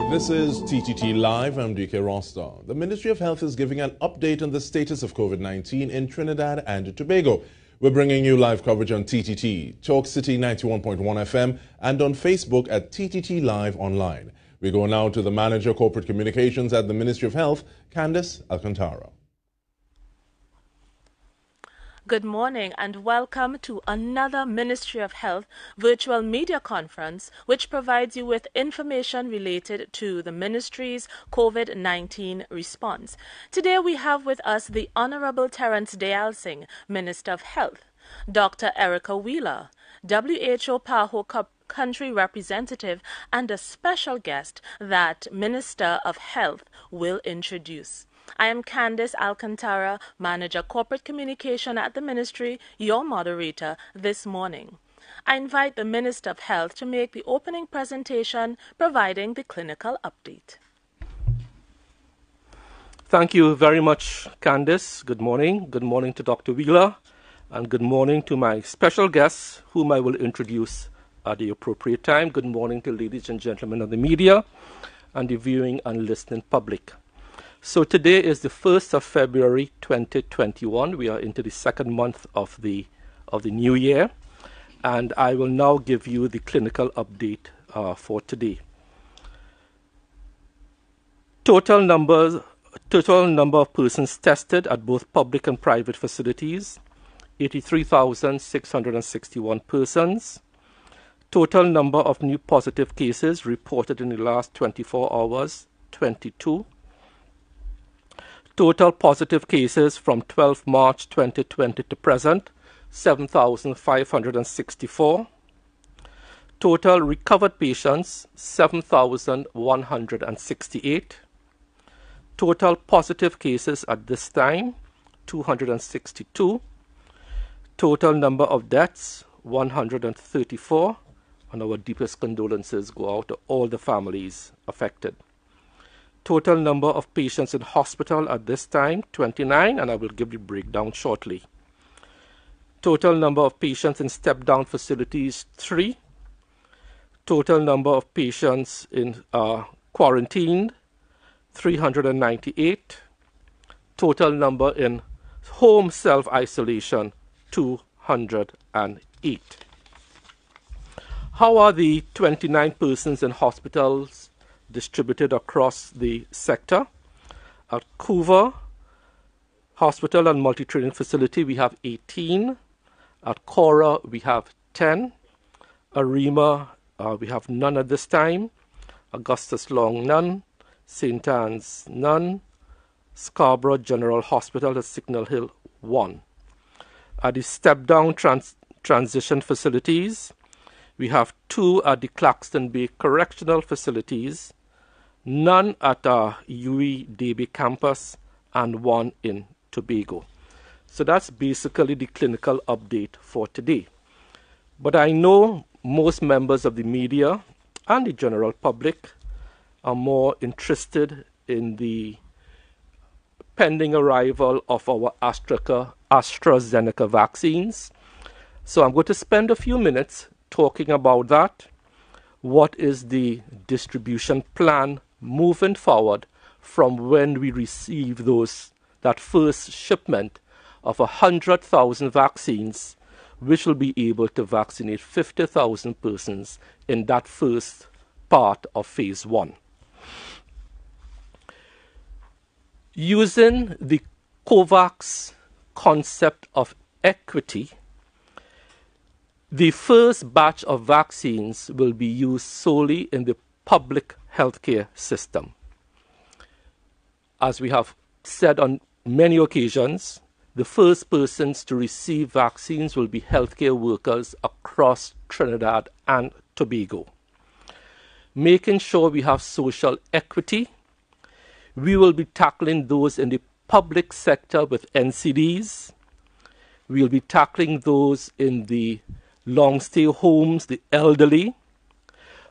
This is TTT Live. I'm DK Roster. The Ministry of Health is giving an update on the status of COVID-19 in Trinidad and Tobago. We're bringing you live coverage on TTT, Talk City 91.1 FM, and on Facebook at TTT Live Online. We go now to the Manager Corporate Communications at the Ministry of Health, Candice Alcantara. Good morning and welcome to another Ministry of Health virtual media conference which provides you with information related to the Ministry's COVID-19 response. Today we have with us the Honorable Terence Dayal Singh, Minister of Health, Dr. Erica Wheeler, WHO PAHO country representative, and a special guest that Minister of Health will introduce. I am Candice Alcantara, Manager Corporate Communication at the Ministry, your moderator this morning. I invite the Minister of Health to make the opening presentation, providing the clinical update. Thank you very much, Candice. Good morning. Good morning to Dr. Wheeler, and good morning to my special guests, whom I will introduce at the appropriate time. Good morning to ladies and gentlemen of the media and the viewing and listening public. So today is the 1st of February 2021. We are into the second month of the new year, and I will now give you the clinical update for today. Total number of persons tested at both public and private facilities, 83,661 persons. Total number of new positive cases reported in the last 24 hours, 22. Total positive cases from 12 March 2020 to present, 7,564. Total recovered patients, 7,168. Total positive cases at this time, 262. Total number of deaths, 134. And our deepest condolences go out to all the families affected. Total number of patients in hospital at this time, 29, and I will give you a breakdown shortly. Total number of patients in step-down facilities, 3. Total number of patients in quarantined, 398. Total number in home self-isolation, 208. How are the 29 persons in hospitals distributed across the sector? At Couva Hospital and Multi-Training Facility, we have 18. At Cora, we have 10. Arima, we have none at this time. Augustus Long, none. St. Anne's, none. Scarborough General Hospital at Signal Hill, 1. At the step-down transition facilities, we have 2 at the Claxton Bay Correctional Facilities, none at our UE Davie campus, and 1 in Tobago. So that's basically the clinical update for today. But I know most members of the media and the general public are more interested in the pending arrival of our AstraZeneca vaccines. So I'm going to spend a few minutes talking about that. What is the distribution plan moving forward from when we receive that first shipment of 100,000 vaccines, which will be able to vaccinate 50,000 persons in that first part of phase 1. Using the COVAX concept of equity, the first batch of vaccines will be used solely in the public healthcare system. As we have said on many occasions, the first persons to receive vaccines will be healthcare workers across Trinidad and Tobago. Making sure we have social equity, we will be tackling those in the public sector with NCDs. We will be tackling those in the long-stay homes, the elderly.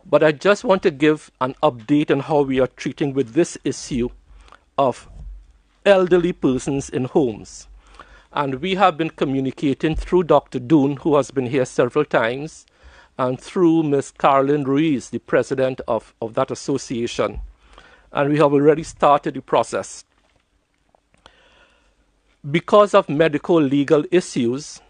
But I just want to give an update on how we are treating with this issue of elderly persons in homes. And we have been communicating through Dr. Doon, who has been here several times, and through Ms. Carolyn Ruiz, the president of that association. And we have already started the process. Because of medical legal issues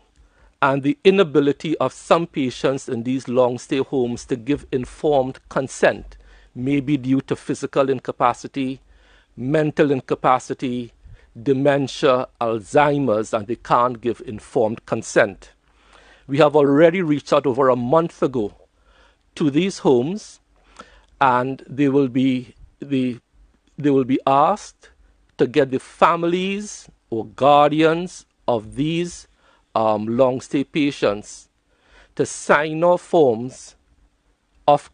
and the inability of some patients in these long-stay homes to give informed consent, maybe due to physical incapacity, mental incapacity, dementia, Alzheimer's, and they can't give informed consent. We have already reached out over a month ago to these homes, and they will be asked to get the families or guardians of these long-stay patients to sign off forms of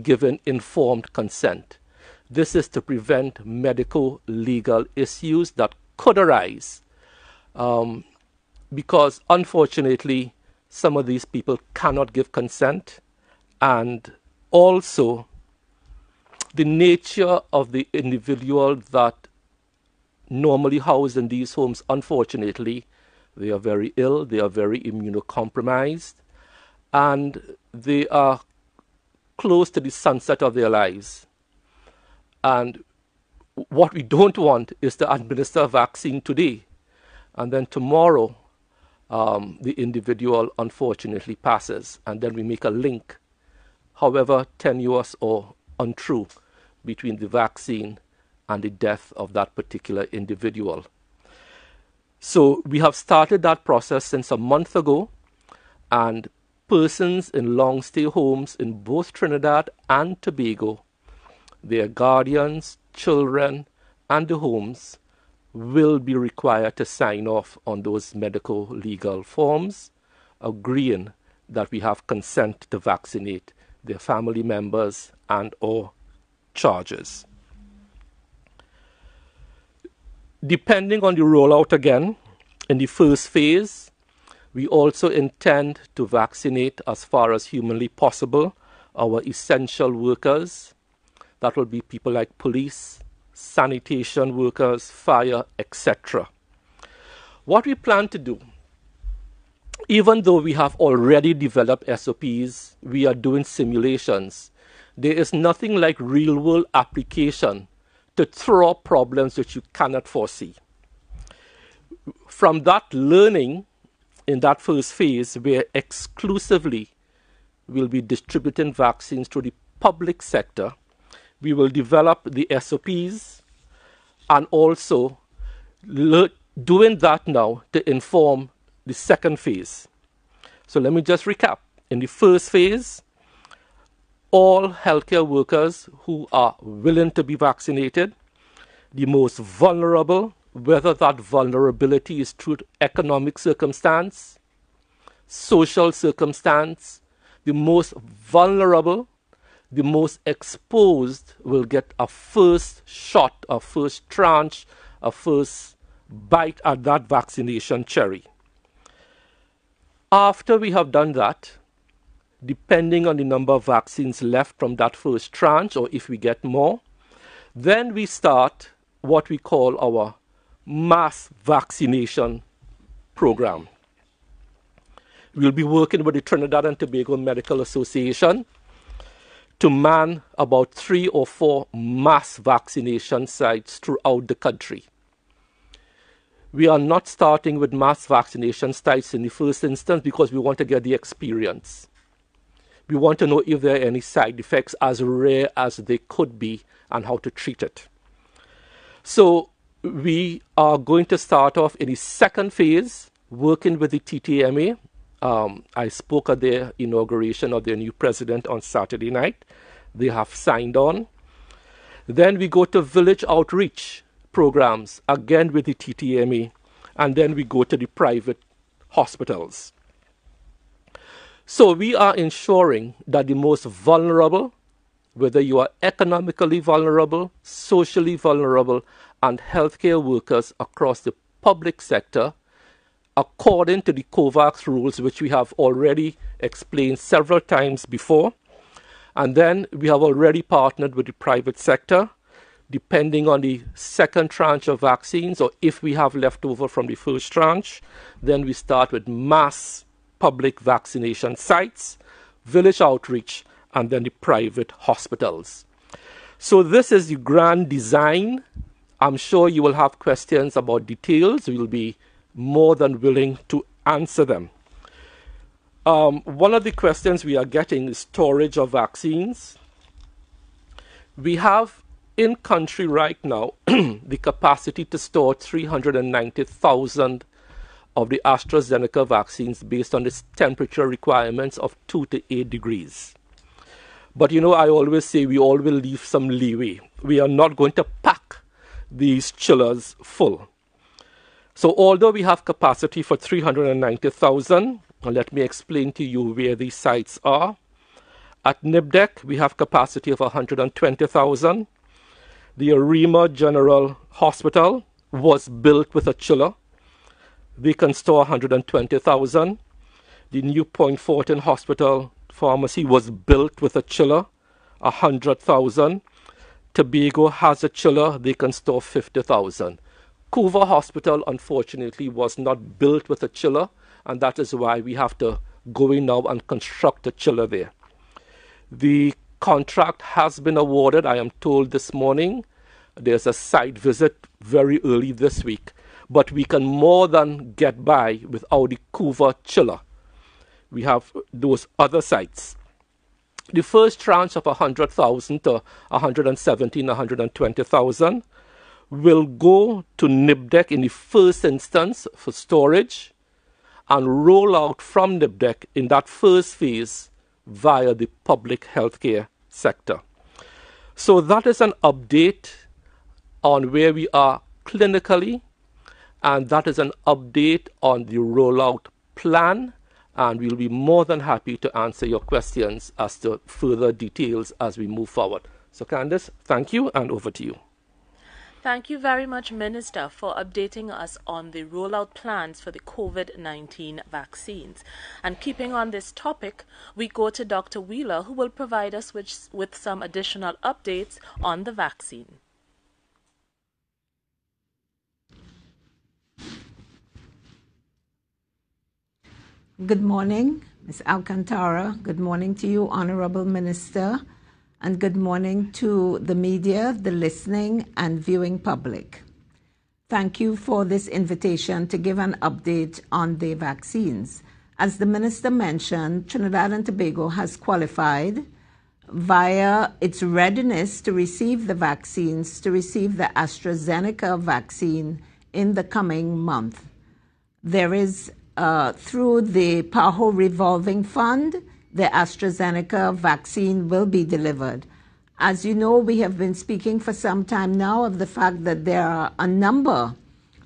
giving informed consent. This is to prevent medical legal issues that could arise because, unfortunately, some of these people cannot give consent, and also the nature of the individual that normally housed in these homes, unfortunately, they are very ill, they are very immunocompromised, and they are close to the sunset of their lives. And what we don't want is to administer a vaccine today, and then tomorrow the individual unfortunately passes, and then we make a link, however tenuous or untrue, between the vaccine and the death of that particular individual. So we have started that process since a month ago, and persons in long-stay homes in both Trinidad and Tobago, their guardians, children, and the homes will be required to sign off on those medical legal forms, agreeing that we have consent to vaccinate their family members and or charges. Depending on the rollout again, in the first phase, we also intend to vaccinate as far as humanly possible our essential workers. That will be people like police, sanitation workers, fire, etc. What we plan to do, even though we have already developed SOPs, we are doing simulations. There is nothing like real-world application to throw up problems which you cannot foresee. From that learning, in that first phase, where exclusively we'll be distributing vaccines to the public sector, we will develop the SOPs and also doing that now to inform the second phase. So let me just recap. In the first phase, all healthcare workers who are willing to be vaccinated, the most vulnerable, whether that vulnerability is through economic circumstance, social circumstance, the most vulnerable, the most exposed will get a first shot, a first tranche, a first bite at that vaccination cherry. After we have done that, depending on the number of vaccines left from that first tranche, or if we get more, then we start what we call our mass vaccination program. We'll be working with the Trinidad and Tobago Medical Association to man about 3 or 4 mass vaccination sites throughout the country. We are not starting with mass vaccination sites in the first instance because we want to get the experience. We want to know if there are any side effects, as rare as they could be, and how to treat it. So we are going to start off in the second phase, working with the TTMA. I spoke at their inauguration of their new president on Saturday night. They have signed on. Then we go to village outreach programs, again with the TTMA, and then we go to the private hospitals. So we are ensuring that the most vulnerable, whether you are economically vulnerable, socially vulnerable, and healthcare workers across the public sector, according to the COVAX rules, which we have already explained several times before. And then we have already partnered with the private sector, depending on the second tranche of vaccines, or if we have leftover from the first tranche, then we start with mass public vaccination sites, village outreach, and then the private hospitals. So this is the grand design. I'm sure you will have questions about details. We will be more than willing to answer them. One of the questions we are getting is storage of vaccines. We have in country right now the capacity to store 390,000 of the AstraZeneca vaccines based on its temperature requirements of 2 to 8 degrees. But you know, I always say we all will leave some leeway. We are not going to pack these chillers full. So although we have capacity for 390,000, let me explain to you where these sites are. At Nibdek, we have capacity of 120,000. The Arima General Hospital was built with a chiller. They can store 120,000. The New Point Fortin Hospital Pharmacy was built with a chiller, 100,000. Tobago has a chiller, they can store 50,000. Couva Hospital, unfortunately, was not built with a chiller, and that is why we have to go in now and construct a chiller there. The contract has been awarded, I am told this morning. There's a site visit very early this week, but we can more than get by without the Couva chiller. We have those other sites. The first tranche of 100,000 to 117,000, 120,000 will go to Nibdek in the first instance for storage and roll out from Nibdek in that first phase via the public healthcare sector. So that is an update on where we are clinically, and that is an update on the rollout plan, and we'll be more than happy to answer your questions as to further details as we move forward. So Candice, thank you, and over to you. Thank you very much, Minister, for updating us on the rollout plans for the COVID-19 vaccines. And keeping on this topic, we go to Dr. Wheeler, who will provide us with some additional updates on the vaccine. Good morning, Ms. Alcantara. Good morning to you, Honorable Minister. And good morning to the media, the listening and viewing public. Thank you for this invitation to give an update on the vaccines. As the Minister mentioned, Trinidad and Tobago has qualified via its readiness to receive the vaccines, to receive the AstraZeneca vaccine in the coming month. There is, through the PAHO revolving fund, the AstraZeneca vaccine will be delivered. As you know, we have been speaking for some time now of the fact that there are a number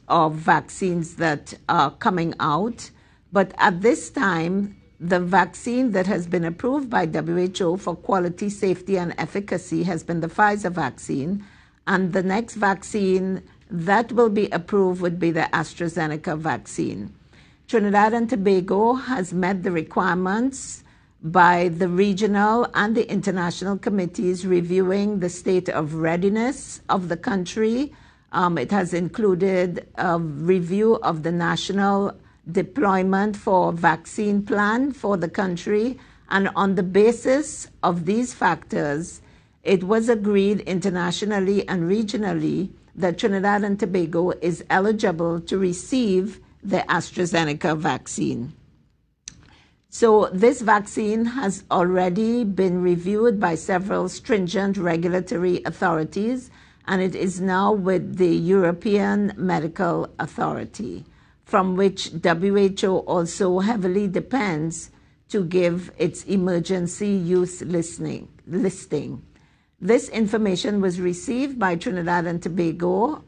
of vaccines that are coming out, but at this time, the vaccine that has been approved by WHO for quality, safety, and efficacy has been the Pfizer vaccine, and the next vaccine that will be approved would be the AstraZeneca vaccine. Trinidad and Tobago has met the requirements by the regional and the international committees reviewing the state of readiness of the country. It has included a review of the national deployment for vaccine plan for the country. And on the basis of these factors, it was agreed internationally and regionally that Trinidad and Tobago is eligible to receive the AstraZeneca vaccine. So this vaccine has already been reviewed by several stringent regulatory authorities, and it is now with the European Medical Authority, from which WHO also heavily depends to give its emergency use listing. This information was received by Trinidad and Tobago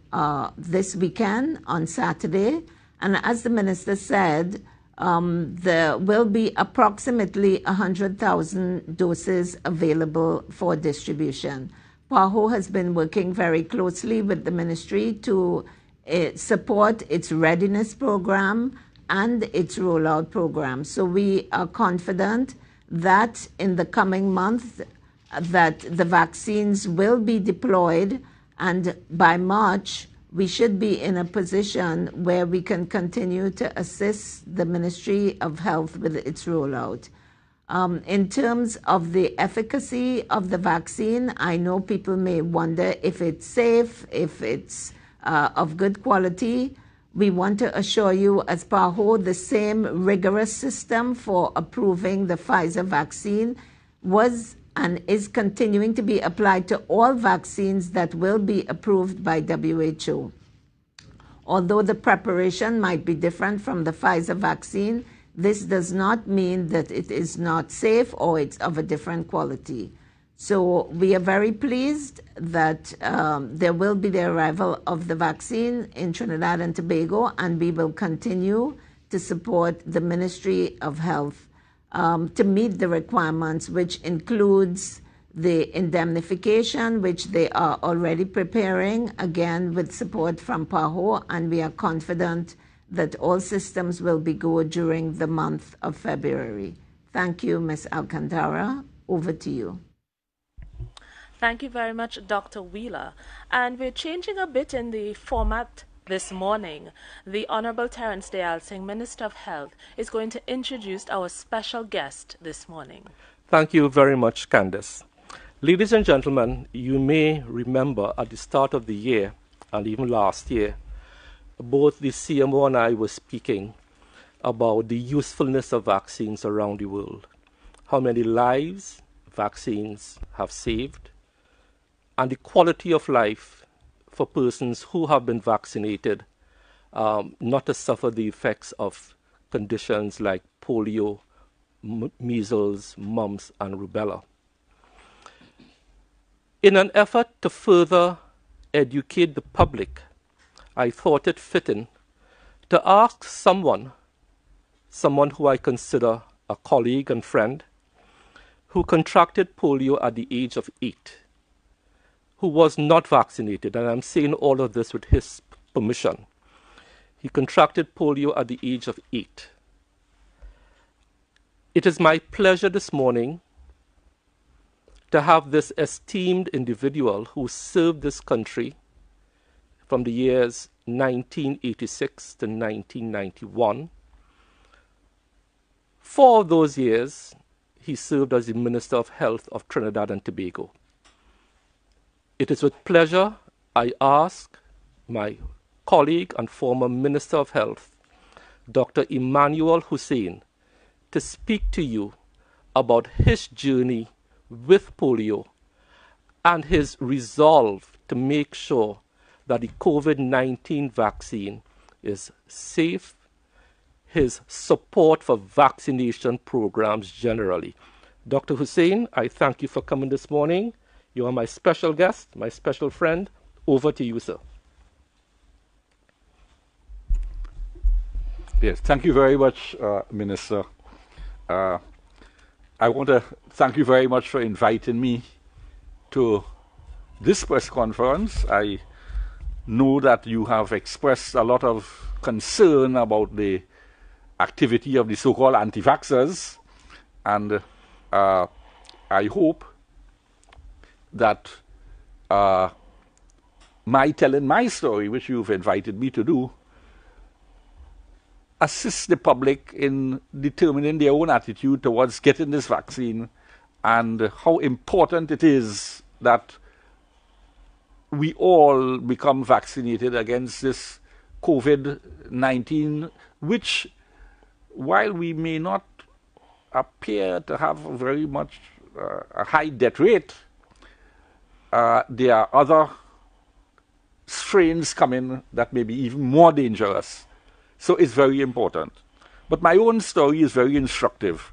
this weekend on Saturday, and as the Minister said, there will be approximately 100,000 doses available for distribution. PAHO has been working very closely with the ministry to support its readiness program and its rollout program. So we are confident that in the coming month that the vaccines will be deployed, and by March we should be in a position where we can continue to assist the Ministry of Health with its rollout. In terms of the efficacy of the vaccine, I know people may wonder if it's safe, if it's of good quality. We want to assure you, as PAHO, the same rigorous system for approving the Pfizer vaccine was and is continuing to be applied to all vaccines that will be approved by WHO. Although the preparation might be different from the Pfizer vaccine, this does not mean that it is not safe or it's of a different quality. So we are very pleased that there will be the arrival of the vaccine in Trinidad and Tobago, and we will continue to support the Ministry of Health to meet the requirements, which includes the indemnification, which they are already preparing, again with support from PAHO, and we are confident that all systems will be good during the month of February. Thank you, Ms. Alcantara. Over to you. Thank you very much, Dr. Wheeler. And we're changing a bit in the format this morning. The Honorable Terence Dayal Singh, Minister of Health, is going to introduce our special guest this morning. Thank you very much, Candace. Ladies and gentlemen, you may remember at the start of the year, and even last year, both the CMO and I were speaking about the usefulness of vaccines around the world, how many lives vaccines have saved, and the quality of life for persons who have been vaccinated, not to suffer the effects of conditions like polio, measles, mumps, and rubella. In an effort to further educate the public, I thought it fitting to ask someone who I consider a colleague and friend, who contracted polio at the age of 8, who was not vaccinated, and I'm saying all of this with his permission. He contracted polio at the age of 8. It is my pleasure this morning to have this esteemed individual who served this country from the years 1986 to 1991. 4 of those years, he served as the Minister of Health of Trinidad and Tobago. It is with pleasure I ask my colleague and former Minister of Health, Dr. Emmanuel Hussein, to speak to you about his journey with polio and his resolve to make sure that the COVID-19 vaccine is safe, his support for vaccination programs generally. Dr. Hussein, I thank you for coming this morning. You are my special guest, my special friend. Over to you, sir. Yes, thank you very much, Minister. I want to thank you very much for inviting me to this press conference. I know that you have expressed a lot of concern about the activity of the so-called anti-vaxxers, and I hope that my telling my story, which you've invited me to do, assist the public in determining their own attitude towards getting this vaccine and how important it is that we all become vaccinated against this COVID-19, which, while we may not appear to have very much a high death rate, there are other strains coming that may be even more dangerous. So it's very important. But my own story is very instructive.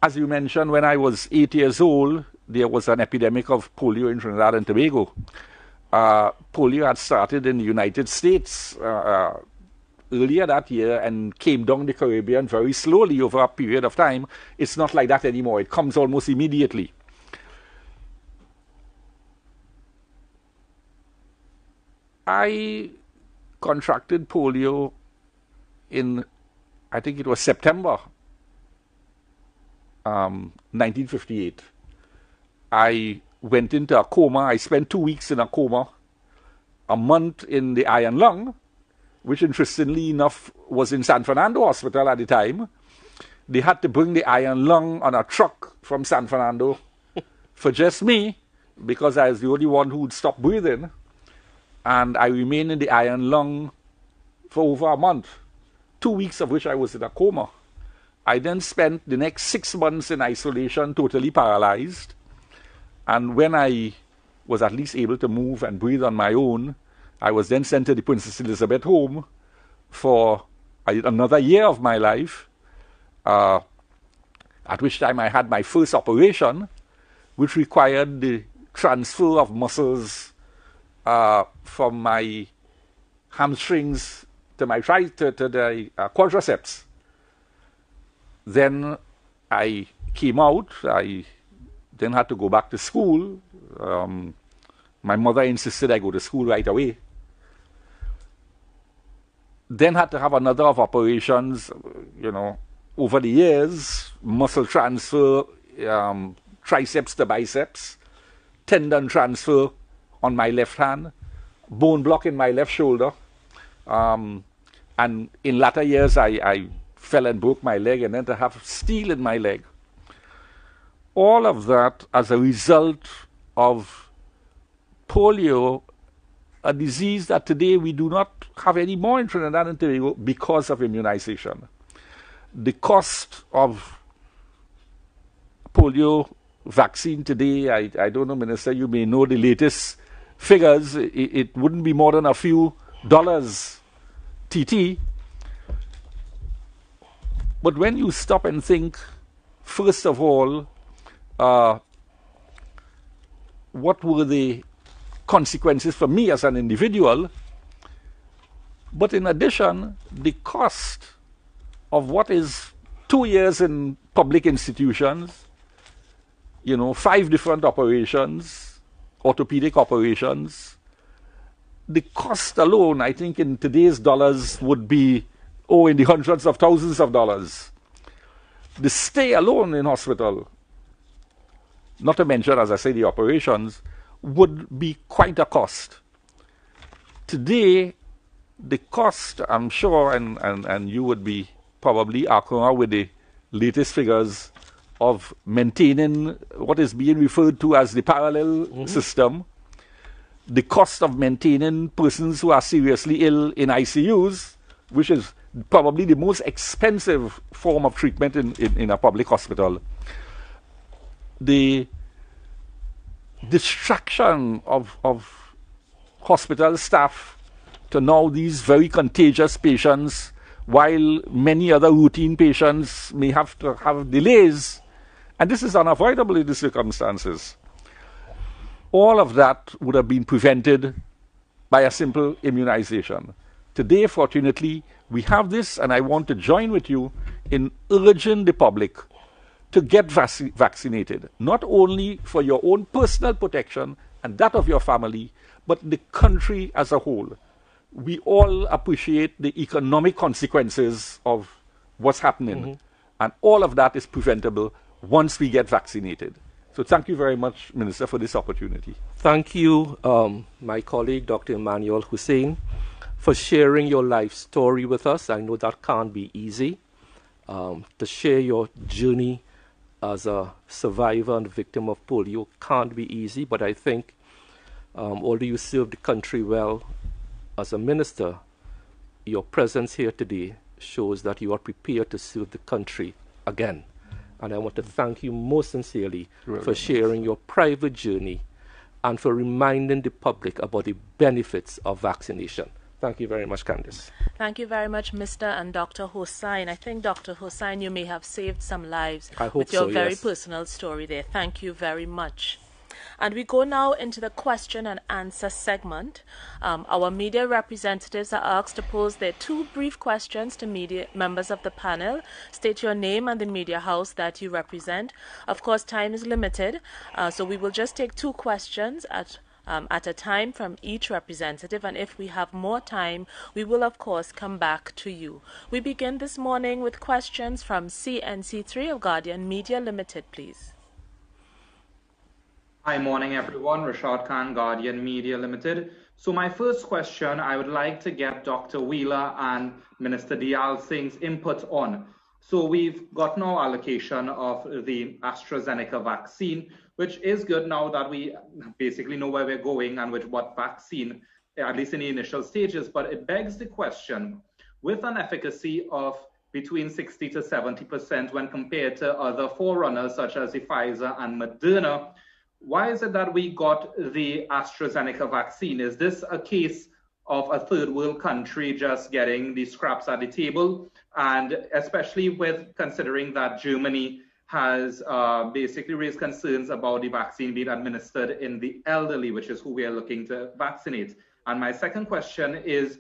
As you mentioned, when I was 8 years old, there was an epidemic of polio in Trinidad and Tobago. Polio had started in the United States earlier that year and came down the Caribbean very slowly over a period of time. It's not like that anymore. It comes almost immediately. I contracted polio in, I think it was September 1958. I went into a coma. I spent 2 weeks in a coma, a month in the iron lung, which interestingly enough was in San Fernando Hospital at the time. they had to bring the iron lung on a truck from San Fernando for just me, because I was the only one who would stop breathing. And I remained in the iron lung for over a month, 2 weeks of which I was in a coma. I then spent the next 6 months in isolation, totally paralyzed. And when I was at least able to move and breathe on my own, I was then sent to the Princess Elizabeth home for another year of my life, at which time I had my first operation, which required the transfer of muscles from my hamstrings to my to the quadriceps. Then I came out. I then had to go back to school. My mother insisted I go to school right away. Then had to have another of operations, over the years, muscle transfer, triceps to biceps, tendon transfer on my left hand, bone block in my left shoulder. And in latter years, I fell and broke my leg, and then to have steel in my leg. All of that as a result of polio, a disease that today we do not have any more in Trinidad and Tobago because of immunization. The cost of polio vaccine today, I don't know, Minister, you may know the latest figures. It wouldn't be more than a few dollars TT. But when you stop and think, first of all, what were the consequences for me as an individual, but in addition, the cost of what is 2 years in public institutions, 5 different operations, orthopedic operations. The cost alone, I think in today's dollars, would be, in the hundreds of thousands of dollars. The stay alone in hospital, not to mention, as I say, the operations, would be quite a cost. Today, the cost, I'm sure, and you would be probably accurate with the latest figures of maintaining what is being referred to as the parallel system, the cost of maintaining persons who are seriously ill in ICUs, which is probably the most expensive form of treatment in a public hospital. The distraction of hospital staff to now these very contagious patients, while many other routine patients may have to have delays, and this is unavoidable in the circumstances. All of that would have been prevented by a simple immunization. Today, fortunately, we have this, and I want to join with you in urging the public to get vaccinated, not only for your own personal protection and that of your family, but the country as a whole. We all appreciate the economic consequences of what's happening, and all of that is preventable once we get vaccinated. So thank you very much, Minister, for this opportunity. Thank you, my colleague, Dr. Emmanuel Hussein, for sharing your life story with us. I know that can't be easy. To share your journey as a survivor and victim of polio can't be easy, but I think although you served the country well as a minister, your presence here today shows that you are prepared to serve the country again. And I want to thank you most sincerely for sharing your private journey and for reminding the public about the benefits of vaccination. Thank you very much, Candice. Thank you very much, Mr. and Dr. Hossain. I think, Dr. Hossain, you may have saved some lives with your very personal story there. Thank you very much. And we go now into the question and answer segment. Our media representatives are asked to pose their 2 brief questions to media members of the panel. State your name and the media house that you represent. Of course, time is limited, so we will just take 2 questions at a time from each representative, and if we have more time, we will of course come back to you. We begin this morning with questions from CNC3 of Guardian Media Limited, please. Hi, morning everyone. Rashad Khan, Guardian Media Limited. So my first question, I would like to get Dr. Wheeler and Minister Diyal Singh's input on. So we've got no allocation of the AstraZeneca vaccine, which is good now that we basically know where we're going and with what vaccine, at least in the initial stages. But it begs the question, with an efficacy of between 60 to 70% when compared to other forerunners such as the Pfizer and Moderna, why is it that we got the AstraZeneca vaccine? Is this a case of a third world country just getting the scraps at the table? And especially with considering that Germany has basically raised concerns about the vaccine being administered in the elderly, which is who we are looking to vaccinate. And my second question is,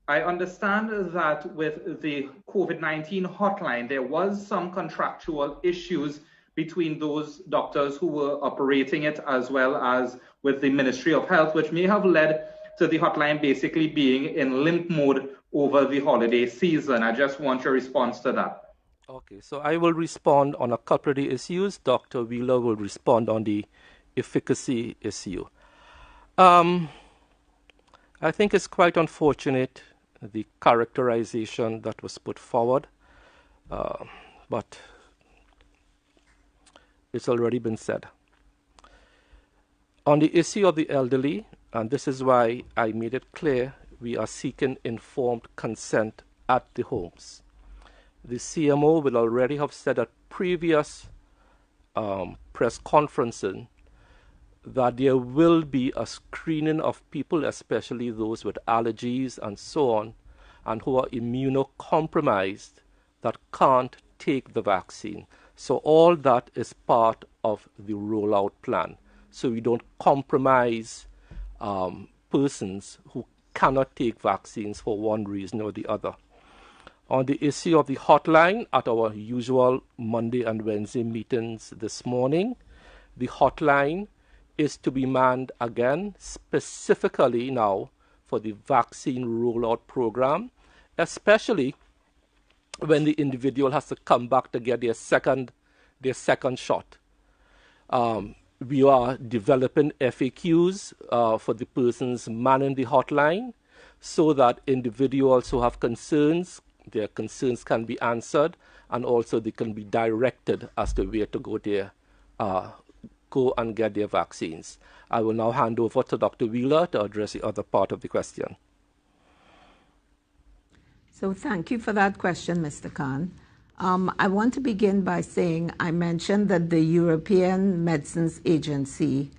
I understand that with the COVID-19 hotline, there was some contractual issues between those doctors who were operating it as well as with the Ministry of Health, which may have led to the hotline basically being in limp mode over the holiday season. I just want your response to that. Okay, so I will respond on a couple of the issues. Dr. Wheeler will respond on the efficacy issue. I think it's quite unfortunate, the characterization that was put forward, but it's already been said. On the issue of the elderly, and this is why I made it clear, we are seeking informed consent at the homes. The CMO will already have said at previous press conferences that there will be a screening of people, especially those with allergies and so on, and who are immunocompromised that can't take the vaccine. So all that is part of the rollout plan. So we don't compromise persons who cannot take vaccines for one reason or the other. On the issue of the hotline, at our usual Monday and Wednesday meetings this morning, the hotline is to be manned again, specifically now for the vaccine rollout program, especially when the individual has to come back to get their second shot. We are developing FAQs for the persons manning the hotline so that individuals who have concerns, their concerns can be answered, and also they can be directed as to where to go there, go and get their vaccines. I will now hand over to Dr. Wheeler to address the other part of the question. So thank you for that question, Mr. Khan. I want to begin by saying I mentioned that the European Medicines Agency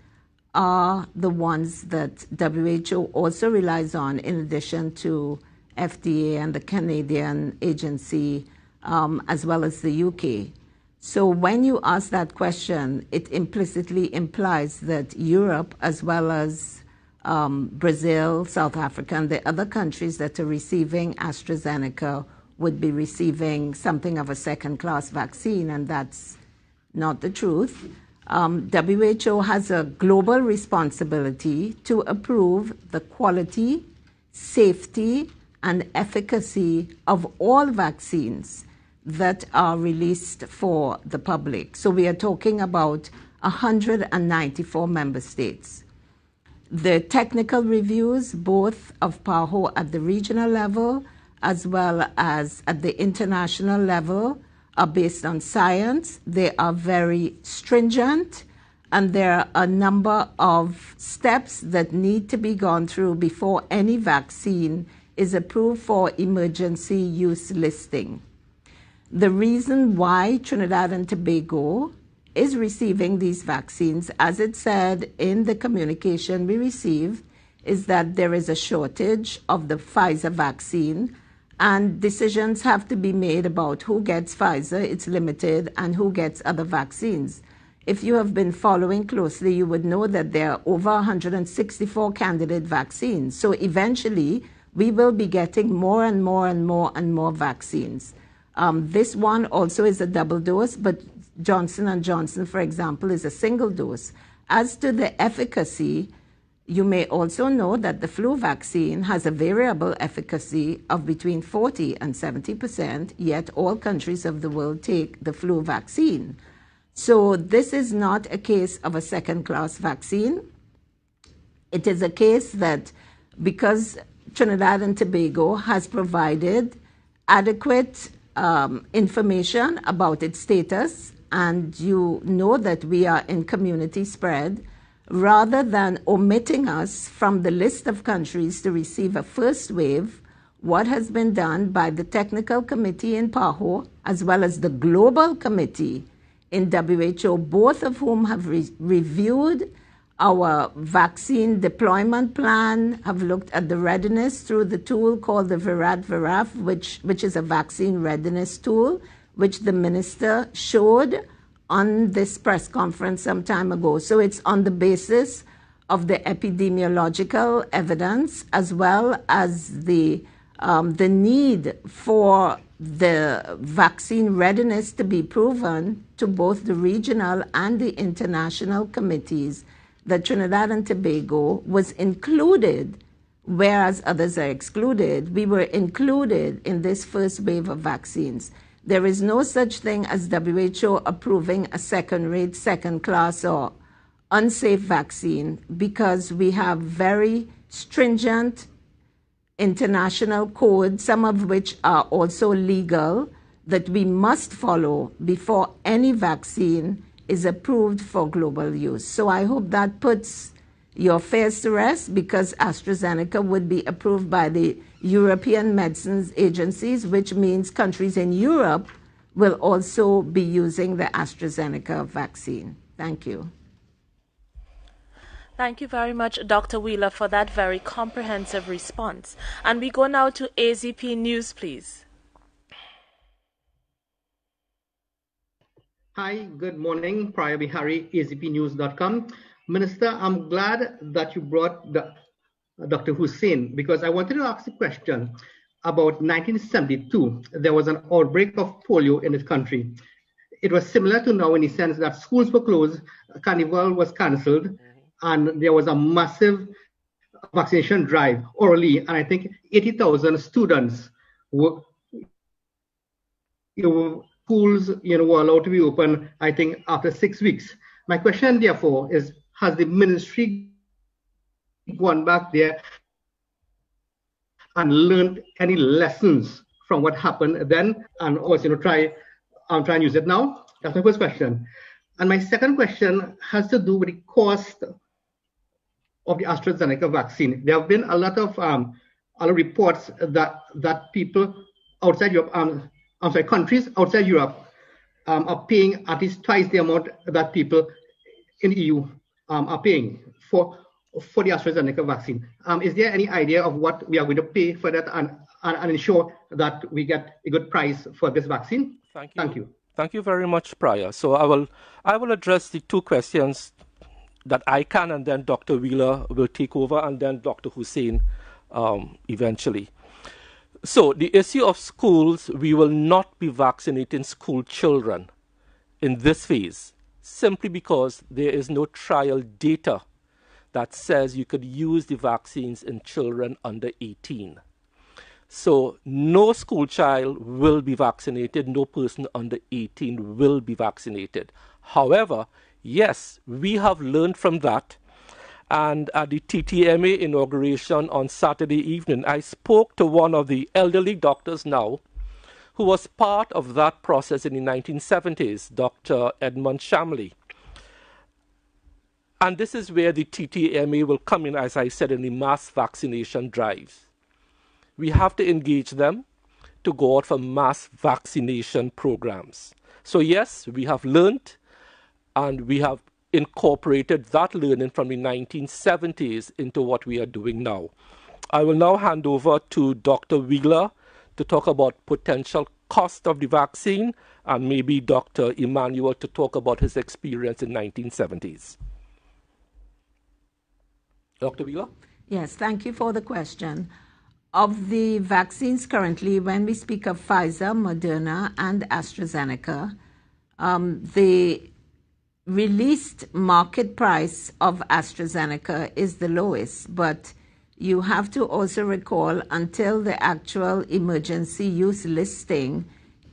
are the ones that WHO also relies on in addition to FDA and the Canadian agency, as well as the UK. So when you ask that question, it implicitly implies that Europe, as well as Brazil, South Africa, and the other countries that are receiving AstraZeneca would be receiving something of a second-class vaccine, and that's not the truth. WHO has a global responsibility to approve the quality, safety, and efficacy of all vaccines that are released for the public. So we are talking about 194 member states. The technical reviews, both of PAHO at the regional level as well as at the international level, are based on science. They are very stringent, and there are a number of steps that need to be gone through before any vaccine is approved for emergency use listing. The reason why Trinidad and Tobago is receiving these vaccines, as it said in the communication we received, is that there is a shortage of the Pfizer vaccine, and decisions have to be made about who gets Pfizer, it's limited, and who gets other vaccines. If you have been following closely, you would know that there are over 164 candidate vaccines. So eventually, we will be getting more and more and more and more vaccines. This one also is a double dose, but Johnson & Johnson, for example, is a single dose. As to the efficacy, you may also know that the flu vaccine has a variable efficacy of between 40 and 70%, yet all countries of the world take the flu vaccine. So this is not a case of a second-class vaccine. It is a case that because Trinidad and Tobago has provided adequate information about its status, and you know that we are in community spread, rather than omitting us from the list of countries to receive a first wave, what has been done by the technical committee in PAHO as well as the global committee in WHO, both of whom have reviewed our vaccine deployment plan, have looked at the readiness through the tool called the VARAT-VARAF, which is a vaccine readiness tool, which the minister showed on this press conference some time ago. So it's on the basis of the epidemiological evidence as well as the need for the vaccine readiness to be proven to both the regional and the international committees that Trinidad and Tobago was included, whereas others are excluded. We were included in this first wave of vaccines. There is no such thing as WHO approving a second-rate, second-class, or unsafe vaccine, because we have very stringent international codes, some of which are also legal, that we must follow before any vaccine is approved for global use. So I hope that puts your fears to rest, because AstraZeneca would be approved by the European medicines agencies, which means countries in Europe will also be using the AstraZeneca vaccine. Thank you. Thank you very much, Dr. Wheeler, for that very comprehensive response. And we go now to AZP News, please. Hi, good morning. Priya Bihari, azpnews.com. Minister, I'm glad that you brought Dr. Hussain, because I wanted to ask a question about 1972. There was an outbreak of polio in this country. It was similar to now in the sense that schools were closed, carnival was cancelled, and there was a massive vaccination drive orally, and I think 80,000 students were schools were allowed to be open, I think, after 6 weeks. My question, therefore, is, has the ministry gone back there and learned any lessons from what happened then, and also try and use it now? That's my first question. And my second question has to do with the cost of the AstraZeneca vaccine. There have been a lot of reports that people outside Europe, countries outside Europe are paying at least twice the amount that people in the EU are paying for the AstraZeneca vaccine. Is there any idea of what we are going to pay for that and ensure that we get a good price for this vaccine? Thank you. Thank you. Thank you very much, Priya. So I will address the two questions that I can, and then Dr. Wheeler will take over, and then Dr. Hussain eventually. So the issue of schools, we will not be vaccinating school children in this phase, simply because there is no trial data that says you could use the vaccines in children under 18. So no school child will be vaccinated, no person under 18 will be vaccinated. However, yes, we have learned from that. And at the TTMA inauguration on Saturday evening, I spoke to one of the elderly doctors now, who was part of that process in the 1970s, Dr. Edmund Shamley. And this is where the TTMA will come in, as I said, in the mass vaccination drives. We have to engage them to go out for mass vaccination programs. So yes, we have learned, and we have incorporated that learning from the 1970s into what we are doing now. I will now hand over to Dr. Wheeler to talk about potential cost of the vaccine, and maybe Dr. Emmanuel to talk about his experience in 1970s. Dr. Wheeler? Yes, thank you for the question. Of the vaccines currently, when we speak of Pfizer, Moderna, and AstraZeneca, the released market price of AstraZeneca is the lowest, but you have to also recall, until the actual emergency use listing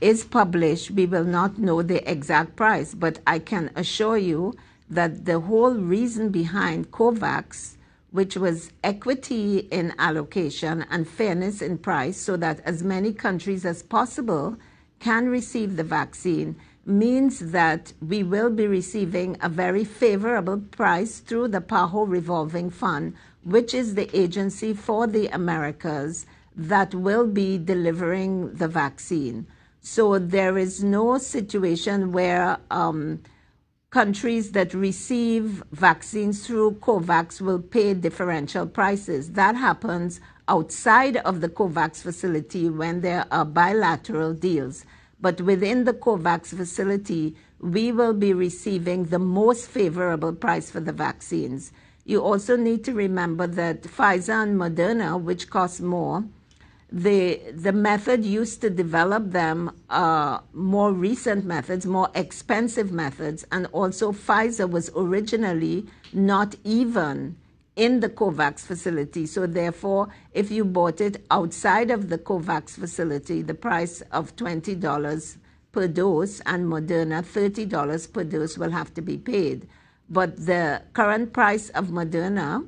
is published, we will not know the exact price. But I can assure you that the whole reason behind COVAX, which was equity in allocation and fairness in price, so that as many countries as possible can receive the vaccine means that we will be receiving a very favorable price through the PAHO revolving fund, which is the agency for the Americas that will be delivering the vaccine. So there is no situation where countries that receive vaccines through COVAX will pay differential prices. That happens outside of the COVAX facility when there are bilateral deals. But within the COVAX facility, we will be receiving the most favorable price for the vaccines. You also need to remember that Pfizer and Moderna, which cost more, the method used to develop them are more recent methods, more expensive methods, and also Pfizer was originally not even in the COVAX facility. So therefore, if you bought it outside of the COVAX facility, the price of $20 per dose and Moderna $30 per dose will have to be paid. But the current price of Moderna,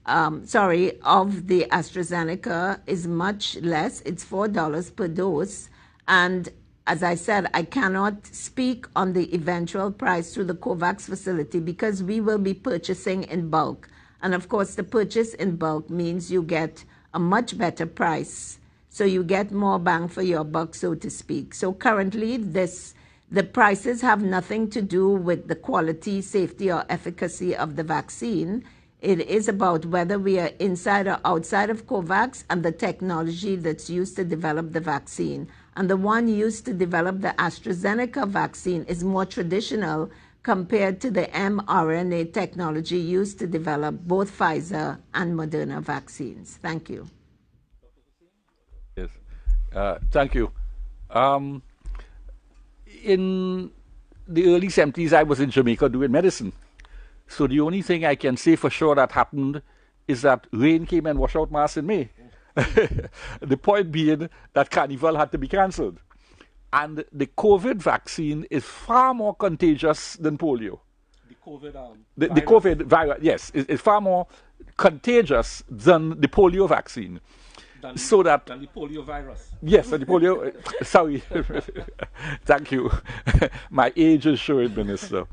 of the AstraZeneca is much less. It's $4 per dose. And as I said, I cannot speak on the eventual price through the COVAX facility because we will be purchasing in bulk. And of course, the purchase in bulk means you get a much better price. So you get more bang for your buck, so to speak. So currently, the prices have nothing to do with the quality, safety, or efficacy of the vaccine. It is about whether we are inside or outside of COVAX and the technology that's used to develop the vaccine. And the one used to develop the AstraZeneca vaccine is more traditional compared to the mRNA technology used to develop both Pfizer and Moderna vaccines. Thank you. Yes, thank you. In the early 70s, I was in Jamaica doing medicine. So the only thing I can say for sure that happened is that rain came and washed out mass in May. The point being that Carnival had to be cancelled. And the COVID vaccine is far more contagious than polio. The COVID virus, yes, is far more contagious than the polio vaccine. Than the polio virus. Yes, the polio. Sorry. Thank you. My age is showing, Minister.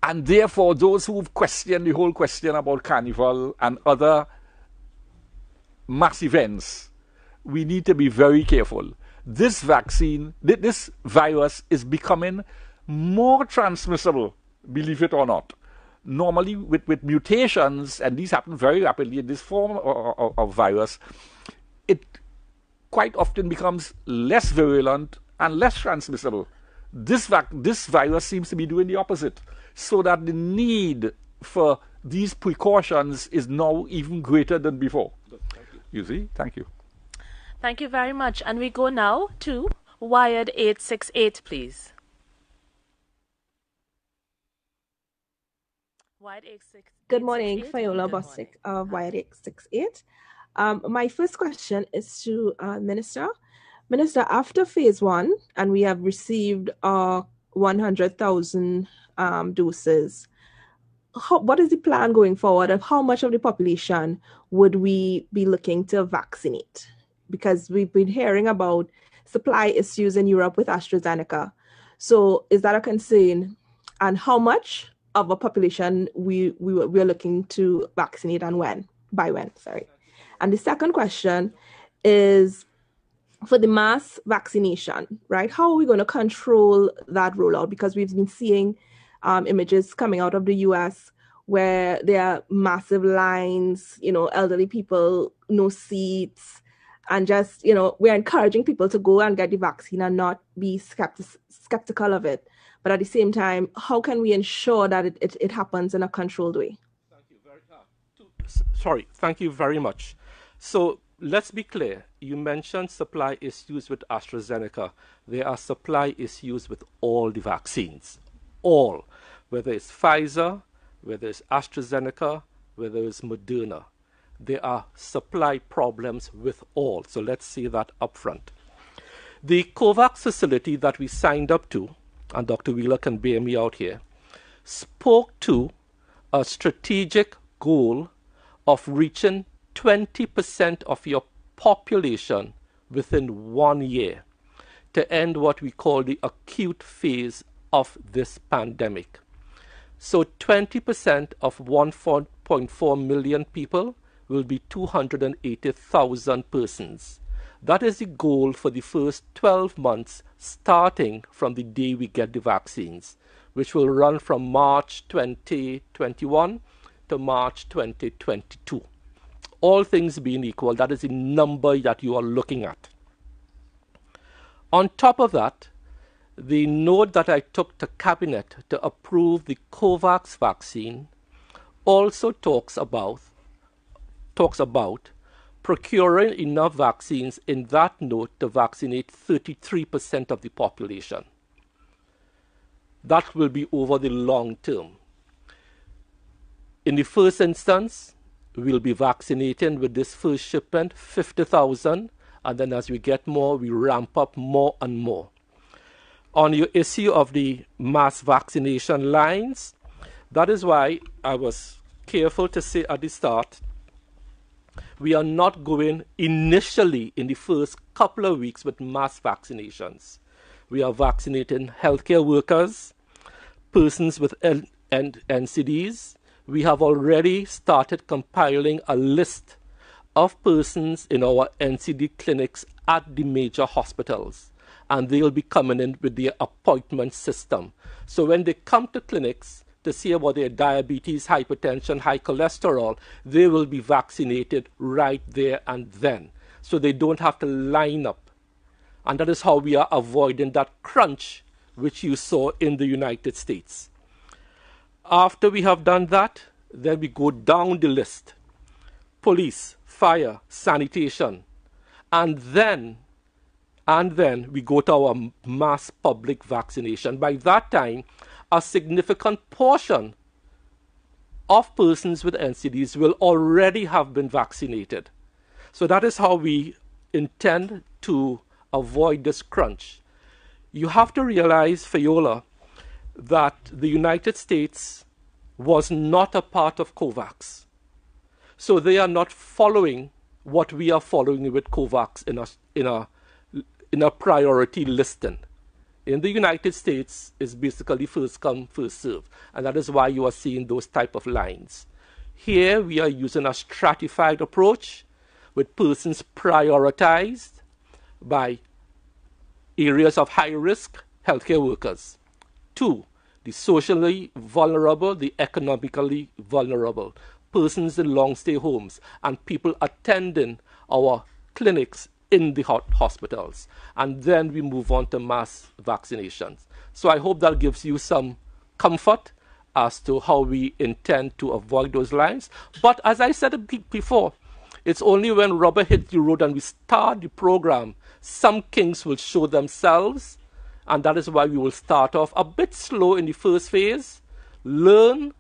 And therefore, those who've questioned the whole question about Carnival and other mass events, we need to be very careful. This vaccine, this virus is becoming more transmissible, believe it or not. Normally, with mutations, and these happen very rapidly in this form of virus, it quite often becomes less virulent and less transmissible. This virus seems to be doing the opposite, so that the need for these precautions is now even greater than before. You see? Thank you. Thank you very much. And we go now to Wired 868, please. Wired 868. Good morning, Fiola Bosick of Wired 868. My first question is to Minister. Minister, after phase 1, and we have received 100,000 doses, what is the plan going forward of how much of the population would we be looking to vaccinate? Because we've been hearing about supply issues in Europe with AstraZeneca. So is that a concern? And how much of a population we're looking to vaccinate and when? By when, sorry. And the second question is for the mass vaccination, right? How are we going to control that rollout? Because we've been seeing images coming out of the US where there are massive lines, elderly people, no seats, and just, we're encouraging people to go and get the vaccine and not be skeptical of it. But at the same time, how can we ensure that it happens in a controlled way? Thank you very much. So let's be clear. You mentioned supply issues with AstraZeneca. There are supply issues with all the vaccines. All. Whether it's Pfizer, whether it's AstraZeneca, whether it's Moderna. There are supply problems with all. So let's see that up front. The COVAX facility that we signed up to, and Dr. Wheeler can bear me out here, spoke to a strategic goal of reaching 20% of your population within 1 year to end what we call the acute phase of this pandemic. So 20% of 1.4 million people will be 280,000 persons. That is the goal for the first 12 months, starting from the day we get the vaccines, which will run from March 2021 to March 2022. All things being equal, that is the number that you are looking at. On top of that, the note that I took to Cabinet to approve the COVAX vaccine also talks about procuring enough vaccines in that note to vaccinate 33% of the population. That will be over the long term. In the first instance, we'll be vaccinating with this first shipment 50,000, and then as we get more, we ramp up more and more. On your issue of the mass vaccination lines, that is why I was careful to say at the start, we are not going initially in the first couple of weeks with mass vaccinations. We are vaccinating healthcare workers, persons with NCDs. We have already started compiling a list of persons in our NCD clinics at the major hospitals, and they'll be coming in with their appointment system. So when they come to clinics to see about their diabetes, hypertension, high cholesterol, they will be vaccinated right there and then. So they don't have to line up. And that is how we are avoiding that crunch which you saw in the United States. After we have done that, then we go down the list. Police, fire, sanitation, and then we go to our mass public vaccination. By that time, a significant portion of persons with NCDs will already have been vaccinated. So that is how we intend to avoid this crunch. You have to realize, Fiola, that the United States was not a part of COVAX. So they are not following what we are following with COVAX in a priority listing. In the United States, it's basically first come, first serve. And that is why you are seeing those type of lines. Here, we are using a stratified approach with persons prioritized by areas of high risk, healthcare workers. 2, the socially vulnerable, the economically vulnerable, persons in long stay homes, and people attending our clinics in the hospitals. And then we move on to mass vaccinations. So I hope that gives you some comfort as to how we intend to avoid those lines. But as I said before, it's only when rubber hits the road and we start the program, some kinks will show themselves. And that is why we will start off a bit slow in the first phase, learn,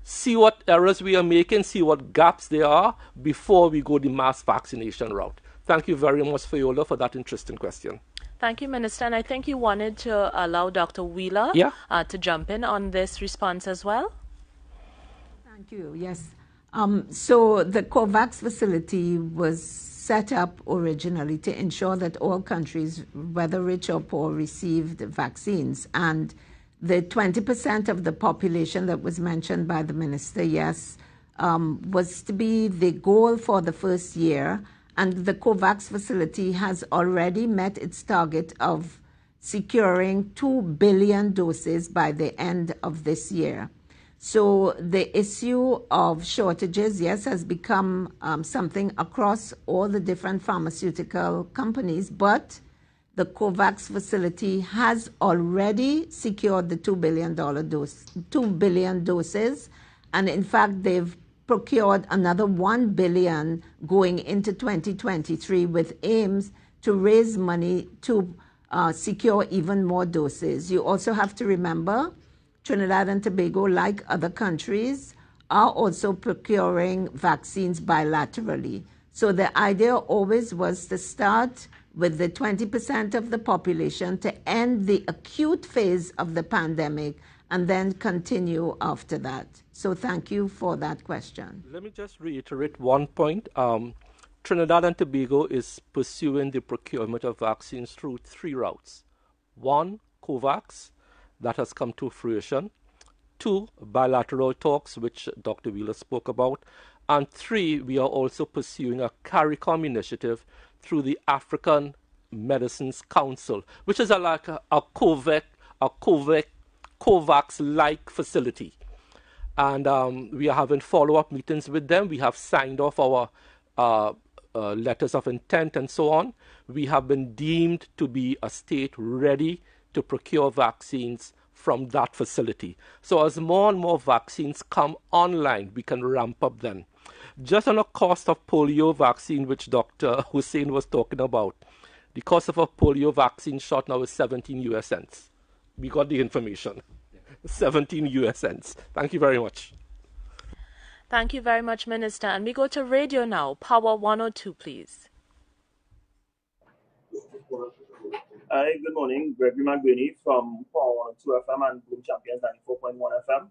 see what errors we are making, see what gaps there are before we go the mass vaccination route. Thank you very much, Fiola, for that interesting question. Thank you, Minister. And I think you wanted to allow Dr. Wheeler to jump in on this response as well. Thank you. Yes. So the COVAX facility was set up originally to ensure that all countries, whether rich or poor, received vaccines. And the 20% of the population that was mentioned by the minister, was to be the goal for the first year. And the COVAX facility has already met its target of securing 2 billion doses by the end of this year. So the issue of shortages, has become something across all the different pharmaceutical companies, but the COVAX facility has already secured the $2 billion doses. And in fact, they've procured another 1 billion going into 2023 with aims to raise money to secure even more doses. You also have to remember Trinidad and Tobago, like other countries, are also procuring vaccines bilaterally. So the idea always was to start with the 20% of the population to end the acute phase of the pandemic and then continue after that. So thank you for that question. Let me just reiterate one point. Trinidad and Tobago is pursuing the procurement of vaccines through 3 routes. 1, COVAX, that has come to fruition. 2, bilateral talks, which Dr. Wheeler spoke about. And 3, we are also pursuing a CARICOM initiative through the African Medicines Council, which is like a COVAX-like facility. And we are having follow-up meetings with them. We have signed off our letters of intent and so on. We have been deemed to be a state ready to procure vaccines from that facility. So as more and more vaccines come online, we can ramp up then. Just on the cost of polio vaccine, which Dr. Hussein was talking about, the cost of a polio vaccine shot now is 17 US cents. We got the information. 17 US cents. Thank you very much. Thank you very much, Minister. And we go to radio now. Power 102, please. Hi, good morning. Gregory McGraney from Power 102 FM and Bloom Champions 94.1 FM.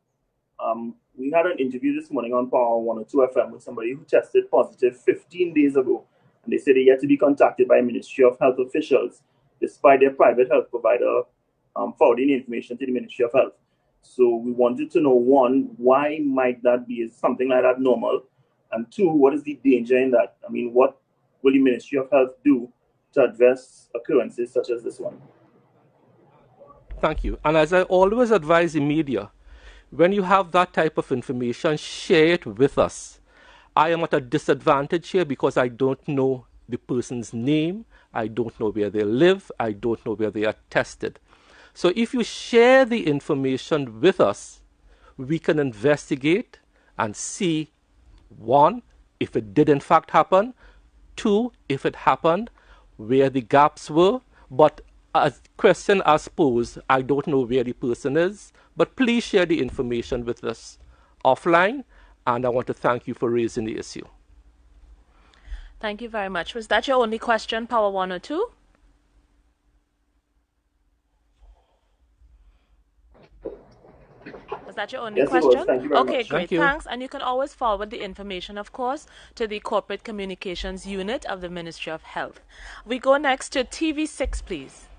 We had an interview this morning on Power 102 FM with somebody who tested positive 15 days ago. And they said they yet to be contacted by Ministry of Health officials, despite their private health provider forwarding information to the Ministry of Health. So we wanted to know, 1, why might that be? Is something like that normal? And 2, what is the danger in that? I mean, what will the Ministry of Health do to address occurrences such as this one? Thank you. And as I always advise the media, when you have that type of information, share it with us. I am at a disadvantage here because I don't know the person's name, I don't know where they live, I don't know where they are tested. So if you share the information with us, we can investigate and see, 1, if it did in fact happen, 2, if it happened, where the gaps were. But a question as posed, I don't know where the person is, but please share the information with us offline, and I want to thank you for raising the issue. Thank you very much. Was that your only question, Power 102? Was that your only question? It was. Thank you very Okay, much. great. Thank you. Thanks. And you can always forward the information, of course, to the Corporate Communications Unit of the Ministry of Health. We go next to TV6, please.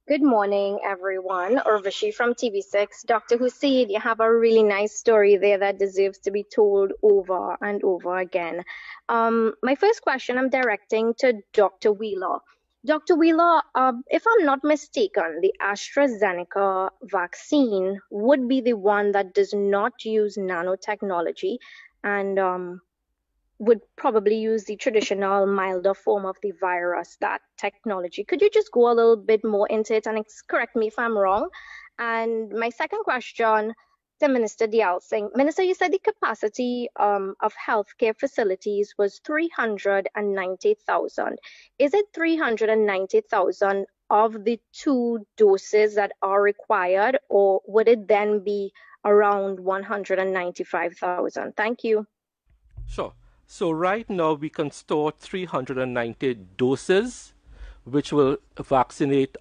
Good morning, everyone. Urvashi from TV6. Dr. Hussein, you have a really nice story there that deserves to be told over and over again. My first question I'm directing to Dr. Wheeler. Dr. Wheeler, if I'm not mistaken, the AstraZeneca vaccine would be the one that does not use nanotechnology and would probably use the traditional milder form of the virus, that technology. Could you just go a little bit more into it and correct me if I'm wrong? And my second question to Minister Dial Singh. Minister, you said the capacity of healthcare facilities was 390,000. Is it 390,000 of the 2 doses that are required, or would it then be around 195,000? Thank you. Sure. So right now we can store 390 doses, which will vaccinate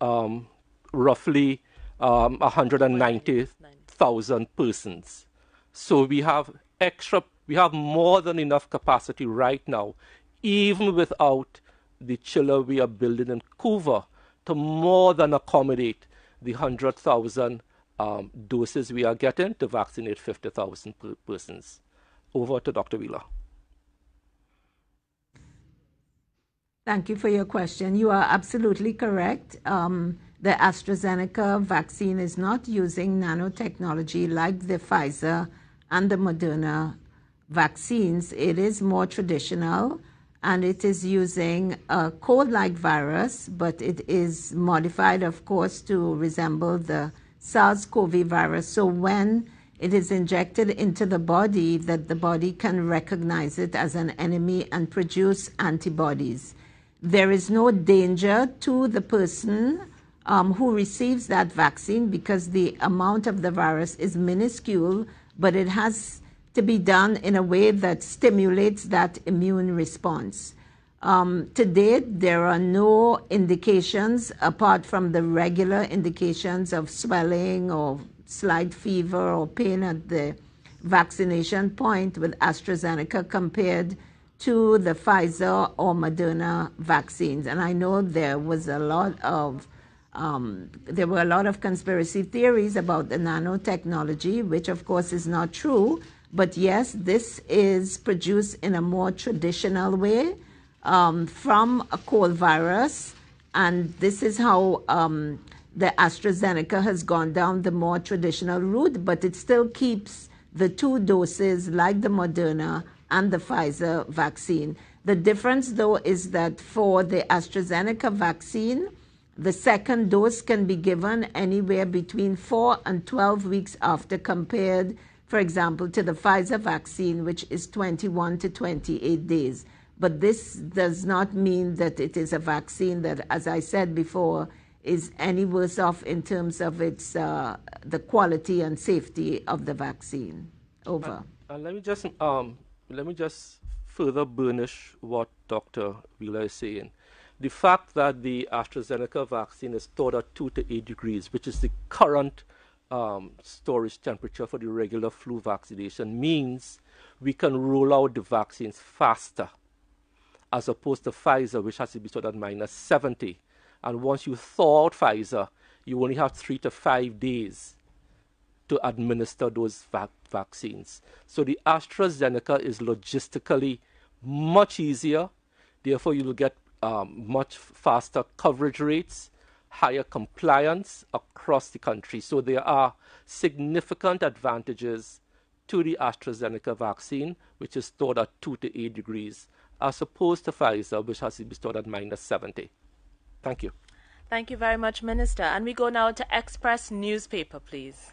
roughly 190,000 persons. So we have more than enough capacity right now, even without the chiller we are building in Couva, to more than accommodate the 100,000 doses we are getting to vaccinate 50,000 persons. Over to Dr. Wheeler. Thank you for your question. You are absolutely correct. The AstraZeneca vaccine is not using nanotechnology like the Pfizer and the Moderna vaccines. It is more traditional, and it is using a cold-like virus, but it is modified, of course, to resemble the SARS-CoV virus. So when it is injected into the body, that the body can recognize it as an enemy and produce antibodies. There is no danger to the person who receives that vaccine because the amount of the virus is minuscule, but it has to be done in a way that stimulates that immune response. To date, there are no indications apart from the regular indications of swelling or slight fever or pain at the vaccination point with AstraZeneca compared to the Pfizer or Moderna vaccines. And I know there was a lot of there were a lot of conspiracy theories about the nanotechnology, which of course is not true. But yes, this is produced in a more traditional way from a cold virus. And this is how the AstraZeneca has gone down the more traditional route, but it still keeps the 2 doses like the Moderna and the Pfizer vaccine. The difference, though, is that for the AstraZeneca vaccine, the second dose can be given anywhere between 4 and 12 weeks after, compared, for example, to the Pfizer vaccine, which is 21 to 28 days. But this does not mean that it is a vaccine that, as I said before, is any worse off in terms of its the quality and safety of the vaccine. Over. And let me just further burnish what Dr. Wheeler is saying. The fact that the AstraZeneca vaccine is stored at 2 to 8 degrees, which is the current storage temperature for the regular flu vaccination, means we can roll out the vaccines faster, as opposed to Pfizer, which has to be stored at -70. And once you thaw out Pfizer, you only have 3 to 5 days to administer those vaccines. So the AstraZeneca is logistically much easier. Therefore, you will get much faster coverage rates, higher compliance across the country. So there are significant advantages to the AstraZeneca vaccine, which is stored at 2 to 8 degrees, as opposed to Pfizer, which has to be stored at -70. Thank you. Thank you very much, Minister. And we go now to Express newspaper, please.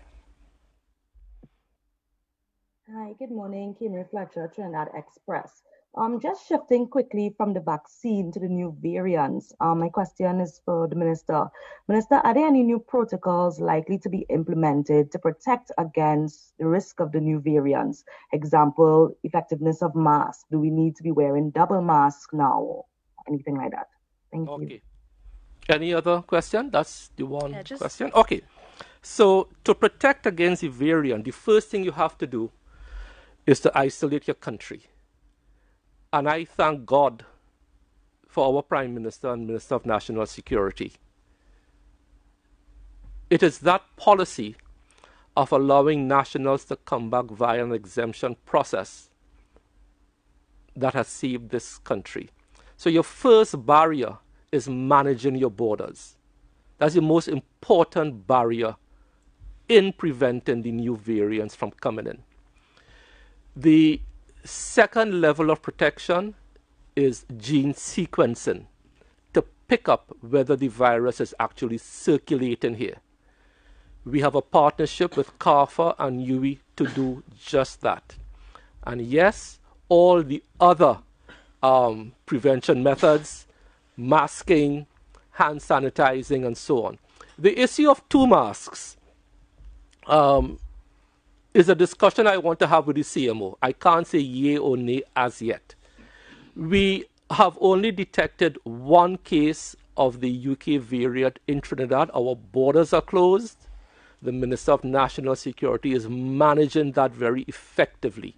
Hi, good morning. Kimberly Fletcher, Trinidad Express. Just shifting quickly from the vaccine to the new variants. My question is for the Minister. Minister, are there any new protocols likely to be implemented to protect against the risk of the new variants? Example, effectiveness of masks. Do we need to be wearing double masks now? Or anything like that? Thank you. Any other question? That's the one question. Okay. So to protect against the variant, the first thing you have to do is to isolate your country. And I thank God for our Prime Minister and Minister of National Security. It is that policy of allowing nationals to come back via an exemption process that has saved this country. So your first barrier is managing your borders. That's the most important barrier in preventing the new variants from coming in. The second level of protection is gene sequencing to pick up whether the virus is actually circulating here. We have a partnership with CARFA and UE to do just that. And yes, all the other prevention methods, masking, hand sanitizing, and so on. The issue of 2 masks is a discussion I want to have with the CMO. I can't say yay or nay as yet. We have only detected 1 case of the UK variant in Trinidad. Our borders are closed. The Minister of National Security is managing that very effectively.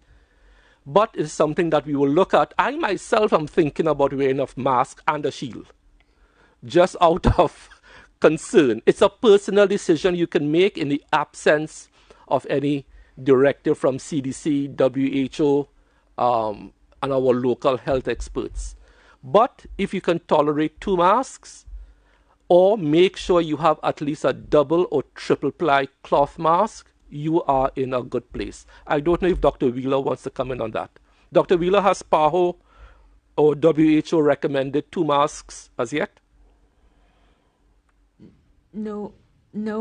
But it's something that we will look at. I myself am thinking about wearing a mask and a shield, just out of concern. It's a personal decision you can make in the absence of any directive from CDC, WHO, and our local health experts. But if you can tolerate 2 masks, or make sure you have at least a double or triple ply cloth mask, you are in a good place. I don't know if Dr. Wheeler wants to comment on that. Dr. Wheeler, has PAHO or WHO recommended 2 masks as yet? No,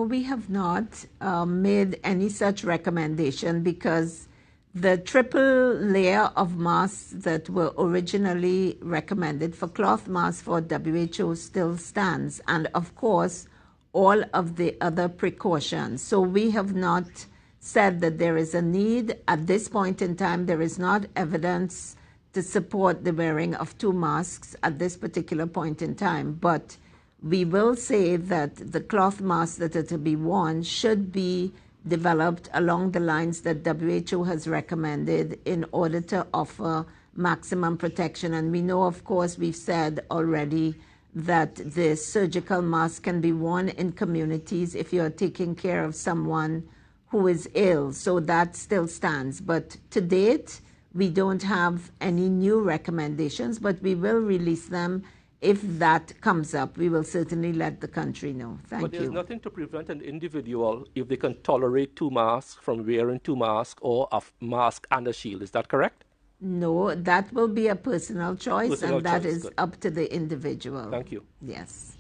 we have not made any such recommendation, because the triple layer of masks that were originally recommended for cloth masks for WHO still stands. And of course, all of the other precautions. So we have not said that there is a need. At this point in time, there is not evidence to support the wearing of 2 masks at this particular point in time. But we will say that the cloth masks that are to be worn should be developed along the lines that WHO has recommended in order to offer maximum protection. And we know, of course, we've said already that the surgical mask can be worn in communities if you're taking care of someone who is ill. So that still stands. But to date, we don't have any new recommendations, but we will release them. If that comes up, we will certainly let the country know. Thank you. But there's nothing to prevent an individual, if they can tolerate 2 masks, from wearing 2 masks or a mask and a shield. Is that correct? No, that will be a personal choice, and that is good. up to the individual. Thank you. Yes.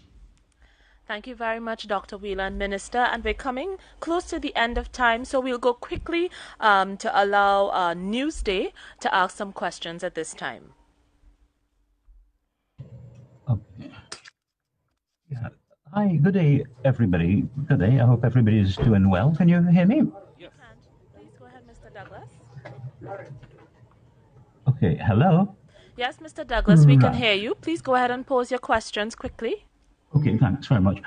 Thank you very much, Dr. Wheeler and Minister. And we're coming close to the end of time, so we'll go quickly to allow Newsday to ask some questions at this time. Okay. Yeah. Hi, good day, everybody. Good day. I hope everybody is doing well. Can you hear me? Yes. Please go ahead, Mr. Douglas. Okay, hello? Yes, Mr. Douglas, we can hear you. Please go ahead and pose your questions quickly. Okay, thanks very much.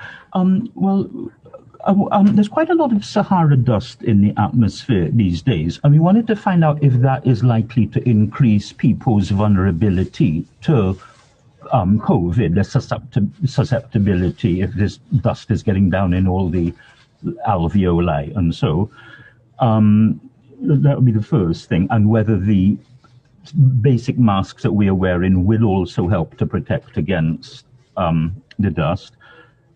There's quite a lot of Sahara dust in the atmosphere these days, and we wanted to find out if that is likely to increase people's vulnerability to COVID, the susceptibility, if this dust is getting down in all the alveoli and so. That would be the first thing, and whether the basic masks that we are wearing will also help to protect against the dust.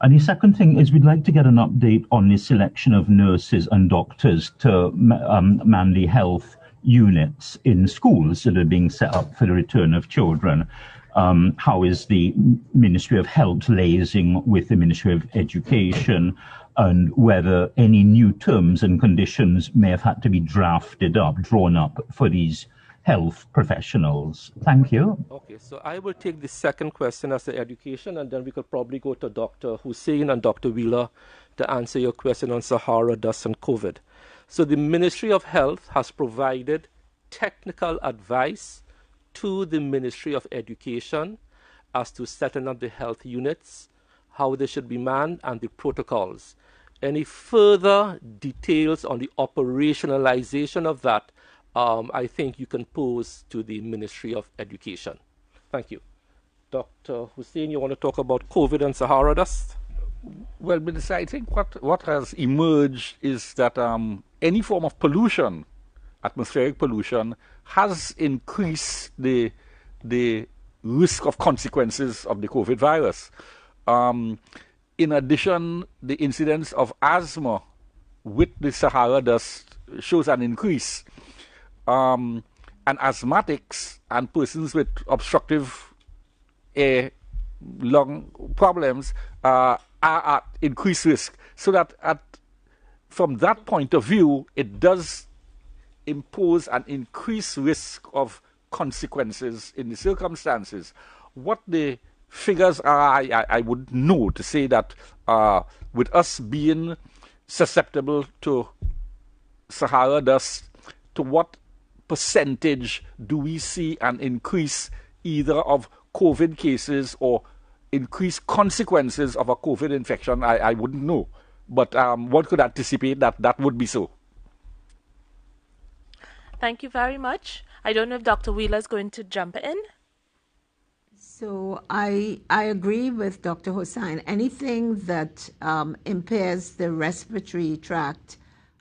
And the second thing is we'd like to get an update on the selection of nurses and doctors to man the health units in schools that are being set up for the return of children. How is the Ministry of Health liaising with the Ministry of Education, and whether any new terms and conditions may have had to be drawn up for these health professionals. Thank you. Okay, so I will take the second question as the education, and then we could probably go to Dr. Hussein and Dr. Wheeler to answer your question on Sahara dust and COVID. So the Ministry of Health has provided technical advice to the Ministry of Education as to setting up the health units, how they should be manned, and the protocols. Any further details on the operationalization of that, I think you can pose to the Ministry of Education. Thank you. Dr. Hussein, you want to talk about COVID and Sahara dust? Well, Minister, I think what has emerged is that any form of pollution, atmospheric pollution, has increased the risk of consequences of the COVID virus. In addition, the incidence of asthma with the Sahara dust shows an increase. And asthmatics and persons with obstructive air lung problems are at increased risk. So that from that point of view, it does impose an increased risk of consequences in the circumstances. What the figures are, I wouldn't know to say that with us being susceptible to Sahara dust, to what percentage do we see an increase either of COVID cases or increased consequences of a COVID infection? I wouldn't know. But one could anticipate that that would be so. Thank you very much. I don't know if Dr. Wheeler is going to jump in. So I agree with Dr. Hossain. Anything that impairs the respiratory tract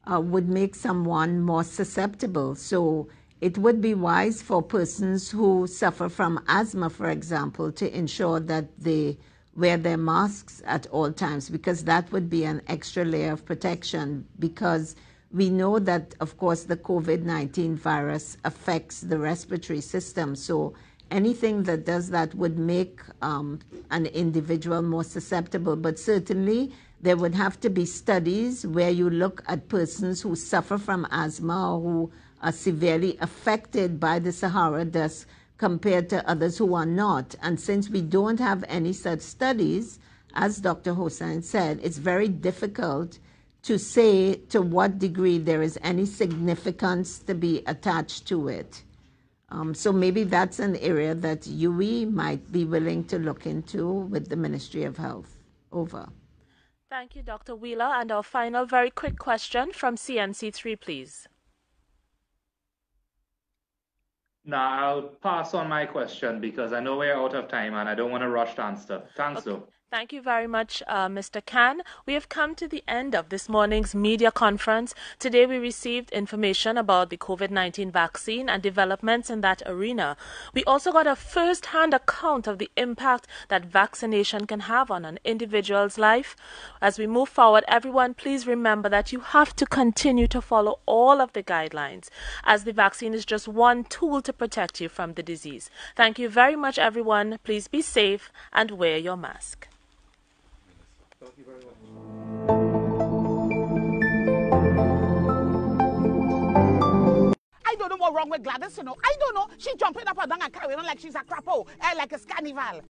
would make someone more susceptible. So it would be wise for persons who suffer from asthma, for example, to ensure that they wear their masks at all times, because that would be an extra layer of protection, because we know that, of course, the COVID-19 virus affects the respiratory system. So anything that does that would make an individual more susceptible. But certainly there would have to be studies where you look at persons who suffer from asthma or who are severely affected by the Sahara dust compared to others who are not. And since we don't have any such studies, as Dr. Hossain said, it's very difficult to say to what degree there is any significance to be attached to it. So maybe that's an area that UE might be willing to look into with the Ministry of Health. Over. Thank you, Dr. Wheeler. And our final very quick question from CNC3, please. Now, I'll pass on my question because I know we're out of time and I don't want to rush to answer. Thanks, Okay. though. Thank you very much, Mr. Khan. We have come to the end of this morning's media conference. Today we received information about the COVID-19 vaccine and developments in that arena. We also got a first-hand account of the impact that vaccination can have on an individual's life. As we move forward, everyone, please remember that you have to continue to follow all of the guidelines, as the vaccine is just one tool to protect you from the disease. Thank you very much, everyone. Please be safe and wear your mask. Thank you very much. I don't know what's wrong with Gladys, you know. I don't know. She's jumping up and down and carrying on like she's a crapo, like a carnival.